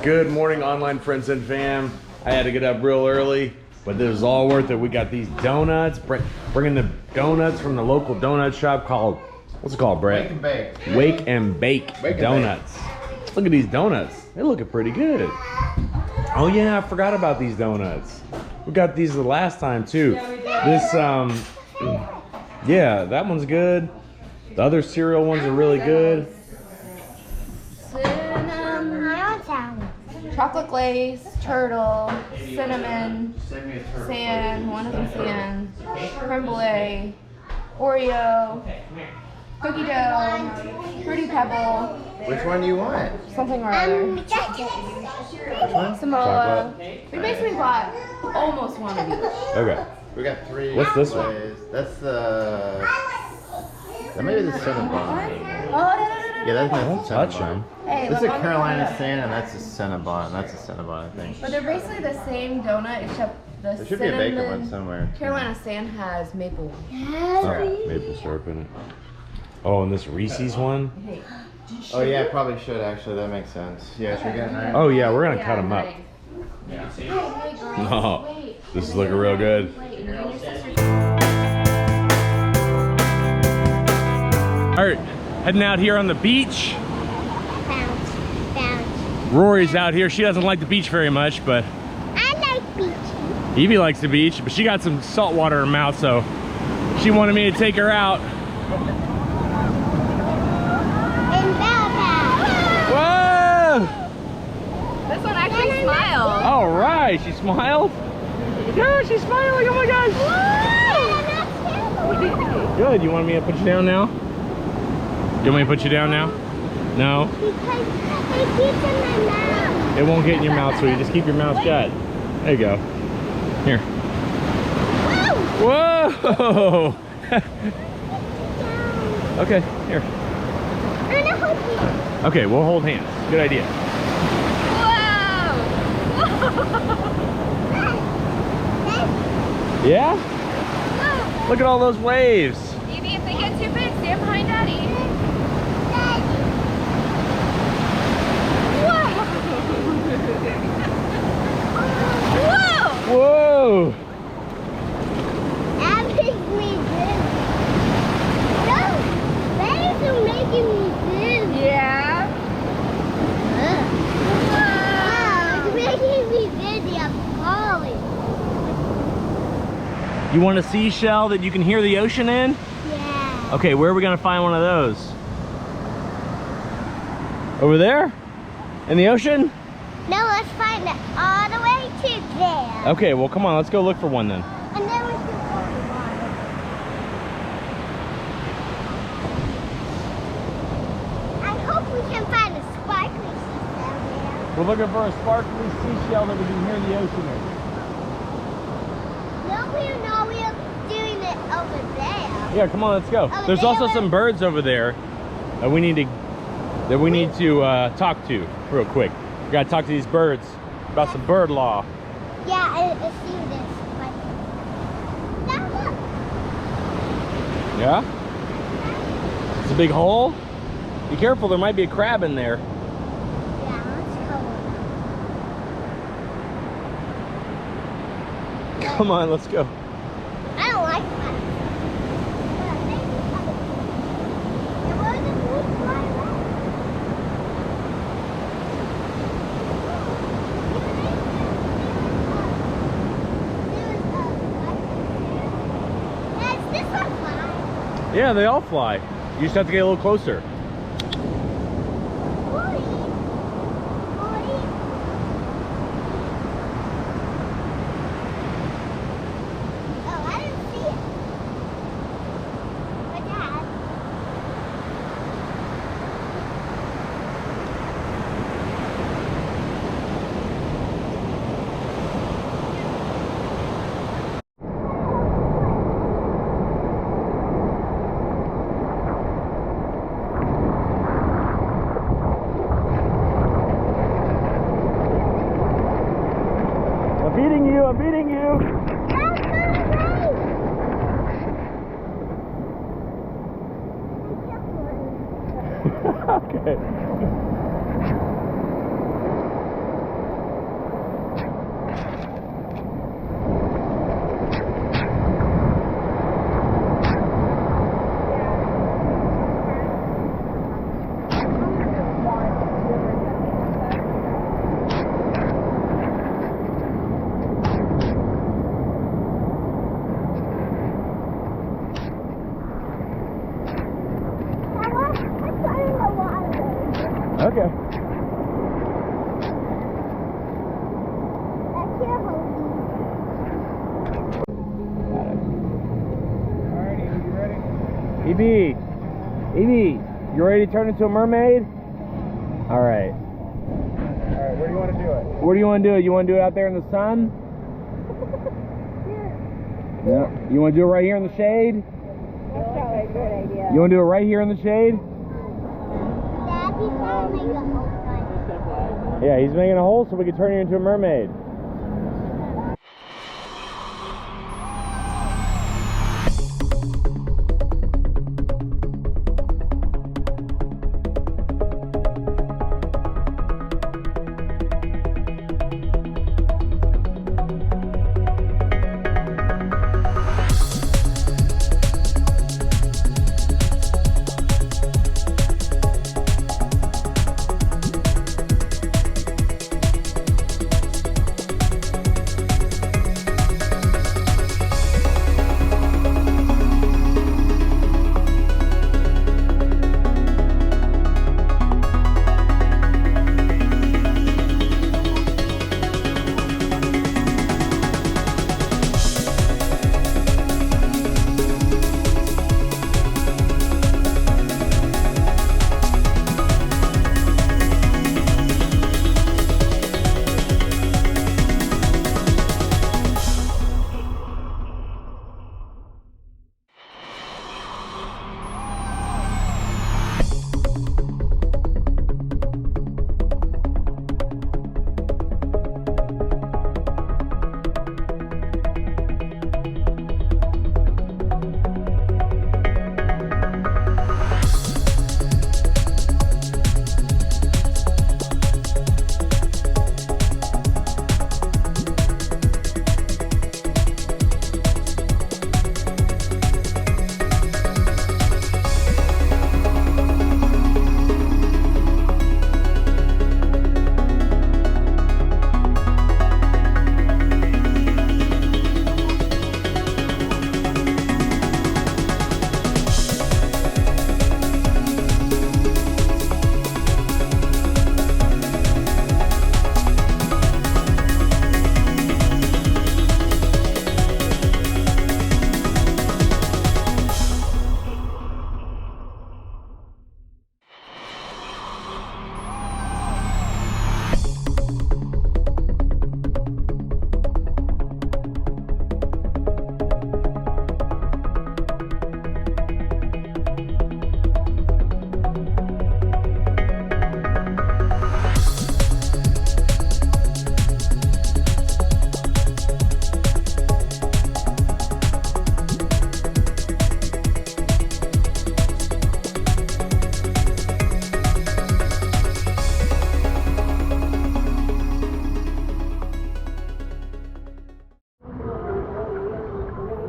Good morning, online friends and fam. I had to get up real early, but this is all worth it. We got these donuts, bringing the donuts from the local donut shop called, what's it called, Brett? Wake and Bake. Wake and Bake donuts. Look at these donuts. They're looking pretty good. Oh yeah, I forgot about these donuts. We got these the last time too. This, yeah, that one's good. The other cereal ones are really good. Chocolate glaze, turtle, cinnamon, sand, one of them sand, creme brulee, Oreo, cookie dough, fruity pebble. Which one do you want? Something or other. Which one? Samoa. We basically bought almost one of each. Okay. We got 3. What's this one? That's the. That may be the Cinnabon. Oh, Yeah, that's I not won't the touch Cinnabon. them. Hey, This is look, a on the Carolina donut. Sand, and that's a Cinnabon. That's a Cinnabon, I think. But they're basically the same donut except the There should be a bacon one cinnamon. somewhere. Carolina Sand has maple. Oh, maple syrup in it. Oh, and this Reese's one? Hey, Oh yeah, I probably should actually. That makes sense. Yeah, should we get it right? Oh yeah, we're gonna cut them up. nice. No, this is looking real good. Wait, and your sister. Alright, heading out here on the beach. Bounce. Rory's out here. She doesn't like the beach very much, but I like beach. Evie likes the beach, but she got some salt water in her mouth, so she wanted me to take her out. And Bella. Whoa! This one actually smiled. All right, she smiled. Yeah, she's smiling. Oh my gosh. Good. You want me to put you down now? You want me to put you down now? No? Because it gets in my mouth. It won't get in your mouth, sweetie. Just keep your mouth shut. There you go. Here. Whoa! Okay, here. I'm gonna hold you. Okay, we'll hold hands. Good idea. Yeah? Look at all those waves. Evie, if they get too big, stand behind Daddy. Whoa! Whoa! That makes me dizzy. No, waves are making me dizzy. Yeah. Wow, it's making me dizzy. I'm falling. You want a seashell that you can hear the ocean in? Yeah. Okay, where are we gonna find one of those? Over there? In the ocean? No, let's find it all the way to there. Okay, well come on, let's go look for one then. And then we can go to water. I hope we can find a sparkly seashell there. We're looking for a sparkly seashell that we can hear the ocean in. No, we're doing it over there. Yeah, come on, let's go. Over There's there, also some birds over there that we need to talk to real quick. We gotta talk to these birds about some bird law. Yeah, I see this. Now look. Yeah? It's a big hole. Be careful, there might be a crab in there. Yeah, let's go. Come on, let's go. I don't like that. Yeah, they all fly. You just have to get a little closer. I'm beating you. Okay. EB, you ready to turn into a mermaid? All right. Where do you want to do it? Where do you want to do it? You want to do it out there in the sun? Yeah. You want to do it right here in the shade? That's probably a good idea. You want to do it right here in the shade? Dad, he's trying to make a hole. Yeah, he's making a hole so we can turn you into a mermaid.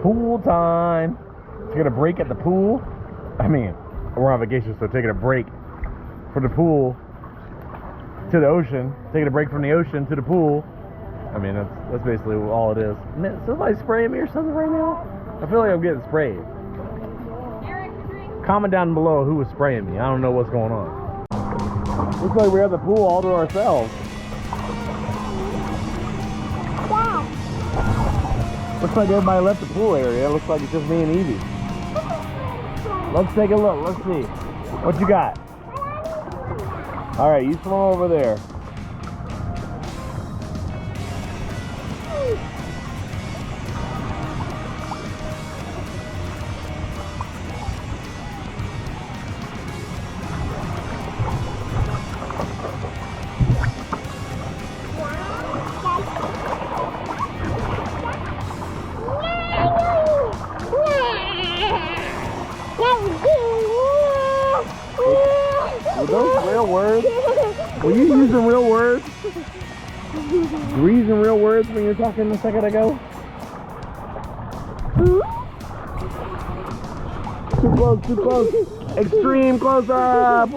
Pool time. Taking a break at the pool. I mean, we're on vacation, so taking a break from the pool to the ocean. Taking a break from the ocean to the pool. I mean, that's basically all it is. Man, somebody spraying me or something right now? I feel like I'm getting sprayed. Comment down below who was spraying me. I don't know what's going on. Looks like we have the pool all to ourselves. Looks like everybody left the pool area. It looks like it's just me and Evie. Let's take a look. Let's see. What you got? All right, you swim over there. Were those real words? Were you using real words? Were you using real words when you were talking a second ago? Too close, too close. Extreme close up.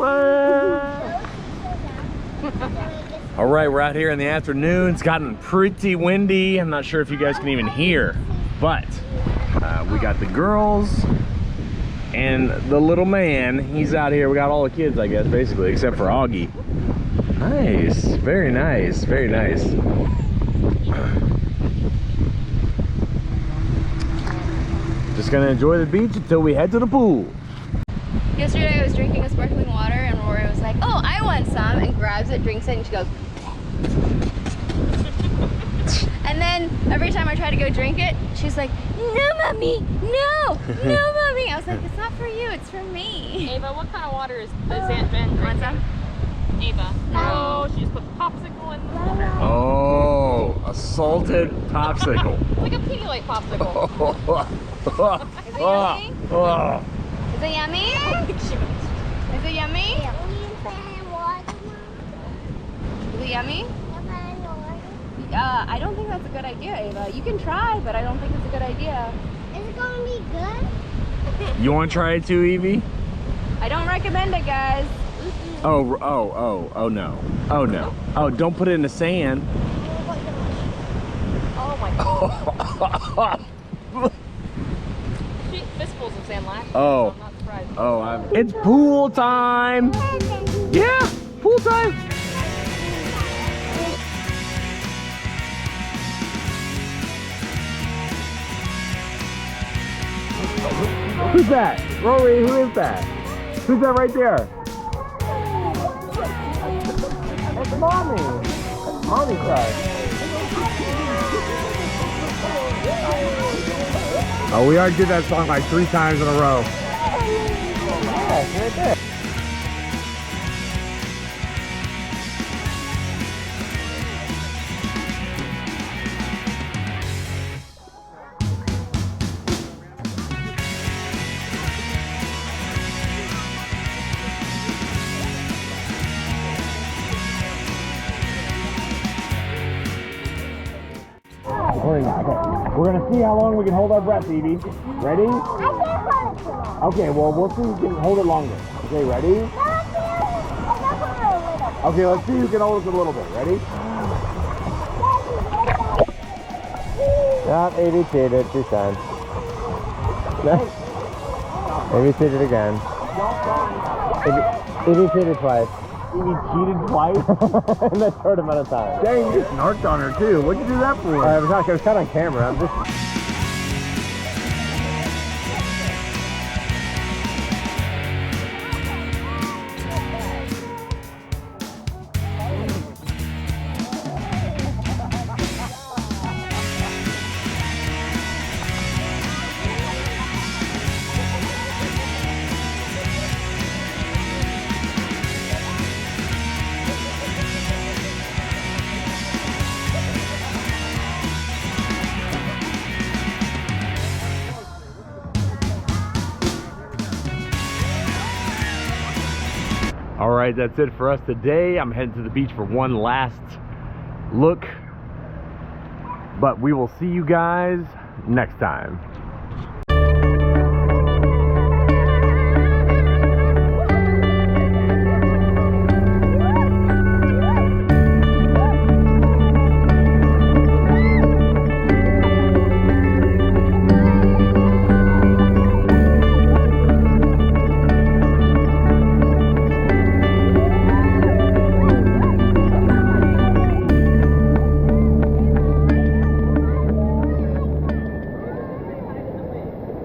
All right, we're out here in the afternoon. It's gotten pretty windy. I'm not sure if you guys can even hear, but we got the girls and the little man. He's out here. We got all the kids, I guess, basically, except for Augie. Nice, very nice, very nice. Just gonna enjoy the beach until we head to the pool. Yesterday I was drinking a sparkling water and Rory was like, oh, I want some, and grabs it, drinks it, and she goes. And then every time I try to go drink it, she's like, no, mommy, no, no, mommy. I was like, it's not for you, it's for me. Ava, what kind of water is Aunt Ben drinking? Want some? Ava. No, she just put popsicle in the water. Oh, a salted popsicle. It's like a Pedialyte popsicle. Is it yummy? Oh. Is it yummy? Is it yummy? Is it yummy? I don't think that's a good idea, Ava. You can try, but I don't think it's a good idea. Is it going to be good? You want to try it too, Evie? I don't recommend it, guys. Oh no. Oh no. Oh, don't put it in the sand. Oh my god. She fistfuls of sand last year, Oh. so I'm not surprised. Oh, it's pool time. Yeah, pool time. Who's that? Rory, who is that? Who's that right there? It's Mommy. It's Mommy's side. Oh, we already did that song like 3 times in a row. Yeah, it's right there. We're gonna see how long we can hold our breath, Evie. Ready? I can't hold it too long. Okay, well, we'll see who can hold it longer. Okay, ready? Okay, let's see who can hold it a little bit. Ready? Not Evie cheated 2 times. Evie cheated again. Evie cheated twice. Evie cheated twice? In that short amount of time. Dang, you snarked on her too. What'd you do that for? I was caught on camera. I'm just... All right, that's it for us today. I'm heading to the beach for one last look, but we will see you guys next time.